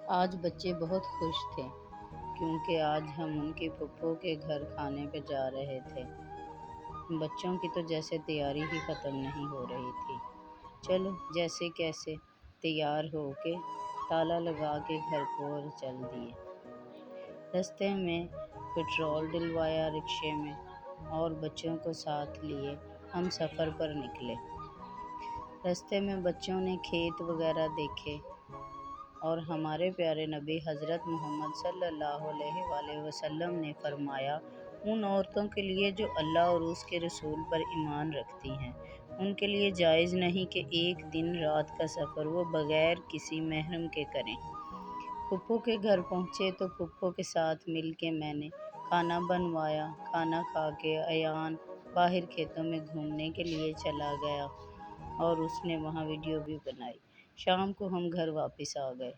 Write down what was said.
آج بچے بہت خوش تھے کیونکہ آج ہم ان کی پھپھو کے گھر کھانے پہ جا رہے تھے۔ بچوں کی تو جیسے تیاری ہی ختم نہیں ہو رہی تھی۔ چلو جیسے کیسے تیار ہو کے تالا لگا کے گھر کو چل دیے۔ رستے میں پٹرول ڈلوایا رکشے میں اور بچوں کو ساتھ لیے ہم سفر پر نکلے۔ رستے میں بچوں نے کھیت وغیرہ دیکھے اور ہمارے پیارے نبی حضرت محمد صلی اللہ علیہ وآلہ وسلم نے فرمایا، ان عورتوں کے لیے جو اللہ اور اس کے رسول پر ایمان رکھتی ہیں، ان کے لیے جائز نہیں کہ ایک دن رات کا سفر وہ بغیر کسی محرم کے کریں۔ پھپھو کے گھر پہنچے تو پھپھو کے ساتھ مل کے میں نے کھانا بنوایا۔ کھانا کھا کے ایان باہر کھیتوں میں گھومنے کے لیے چلا گیا اور اس نے وہاں ویڈیو بھی بنائی۔ شام کو ہم گھر واپس آ گئے۔